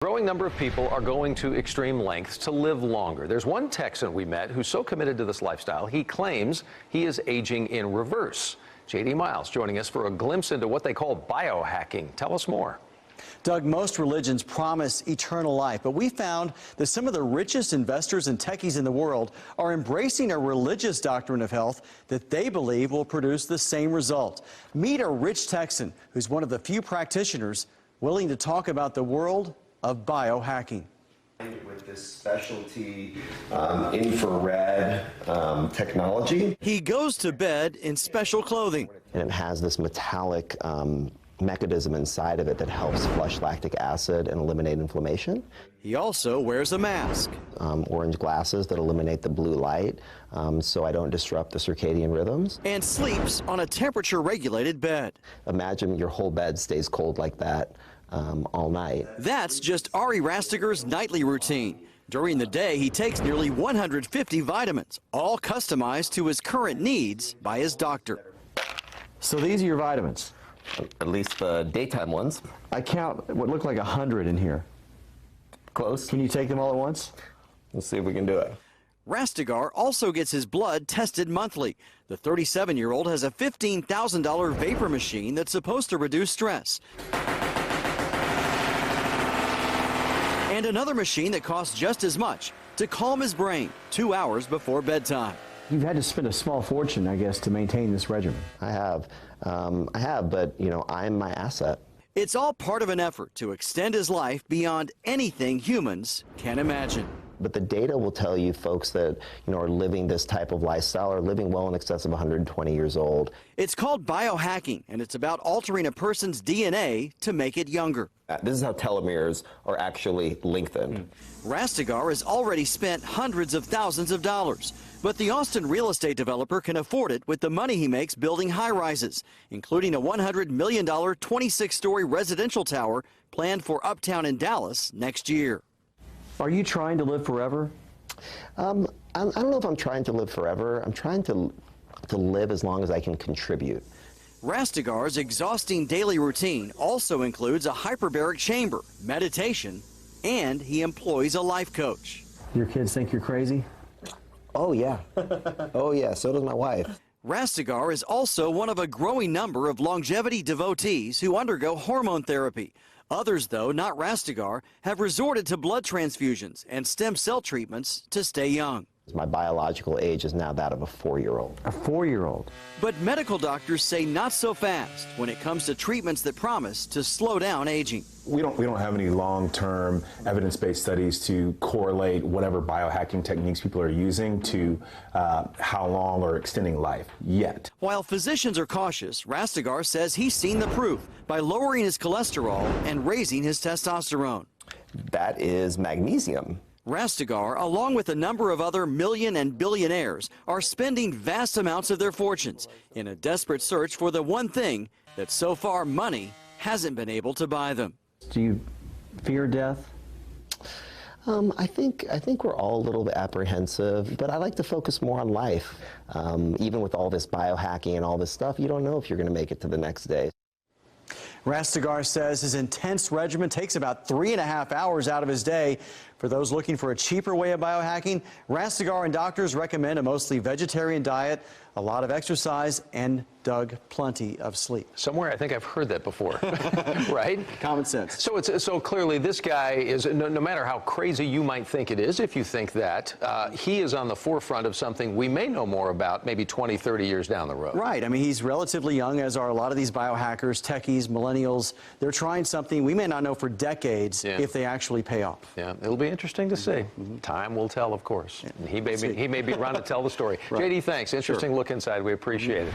Growing number of people are going to extreme lengths to live longer. There's one Texan we met who's so committed to this lifestyle, he claims he is aging in reverse. J.D. Miles joining us for a glimpse into what they call biohacking. Tell us more. Doug, most religions promise eternal life, but we found that some of the richest investors and techies in the world are embracing a religious doctrine of health that they believe will produce the same result. Meet a rich Texan who's one of the few practitioners willing to talk about the world of biohacking. With this specialty infrared technology. He goes to bed in special clothing. And it has this metallic mechanism inside of it that helps flush lactic acid and eliminate inflammation. He also wears a mask. Orange glasses that eliminate the blue light so I don't disrupt the circadian rhythms. And sleeps on a temperature-regulated bed. Imagine your whole bed stays cold like that all night. That's just Ari Rastiger's nightly routine. During the day, he takes nearly 150 vitamins, all customized to his current needs by his doctor. So these are your vitamins? At least the daytime ones. I count what look like 100 in here. Close. Can you take them all at once? Let's see if we can do it. Rastigar also gets his blood tested monthly. The 37-year-old has a $15,000 vapor machine that's supposed to reduce stress. And another machine that costs just as much to calm his brain 2 hours before bedtime. You've had to spend a small fortune, I guess, to maintain this regimen. I have, but you know, I'm my asset. It's all part of an effort to extend his life beyond anything humans can imagine. But the data will tell you folks that, you know, are living this type of lifestyle are living well in excess of 120 years old. It's called biohacking, and it's about altering a person's DNA to make it younger. This is how telomeres are actually lengthened. Rastigar has already spent hundreds of thousands of dollars, but the Austin real estate developer can afford it with the money he makes building high-rises, including a $100 million 26-story residential tower planned for Uptown in Dallas next year. Are you trying to live forever? I don't know if I'm trying to live forever. I'm trying to live as long as I can contribute. Rastigar's exhausting daily routine also includes a hyperbaric chamber, meditation, and he employs a life coach. Your kids think you're crazy? Oh, yeah. Oh, yeah. So does my wife. Rastigar is also one of a growing number of longevity devotees who undergo hormone therapy. Others, though not Rastigar, have resorted to blood transfusions and stem cell treatments to stay young. My biological age is now that of a 4-year-old. A 4-year-old? But medical doctors say not so fast when it comes to treatments that promise to slow down aging. We don't have any long-term evidence-based studies to correlate whatever biohacking techniques people are using to how long or extending life yet. While physicians are cautious, Rastigar says he's seen the proof by lowering his cholesterol and raising his testosterone. That is magnesium. Rastigar, along with a number of other million and billionaires, are spending vast amounts of their fortunes in a desperate search for the one thing that so far money hasn't been able to buy them. Do you fear death? I think we're all a little bit apprehensive, but I like to focus more on life. Even with all this biohacking and all this stuff, you don't know if you're going to make it to the next day. Rastigar says his intense regimen takes about 3.5 hours out of his day. For those looking for a cheaper way of biohacking, Rastigar and doctors recommend a mostly vegetarian diet, a lot of exercise, and, Doug, plenty of sleep. Somewhere I think I've heard that before, right? Common sense. So clearly this guy is, no matter how crazy you might think it is, if you think that, he is on the forefront of something we may know more about maybe 20, 30 years down the road. Right. I mean, he's relatively young, as are a lot of these biohackers, techies, millennials. They're trying something we may not know for decades if they actually pay off. Yeah, it'll be interesting to see. Time will tell, of course. And he may be around to tell the story. Right. JD, thanks. Interesting look inside. We appreciate it.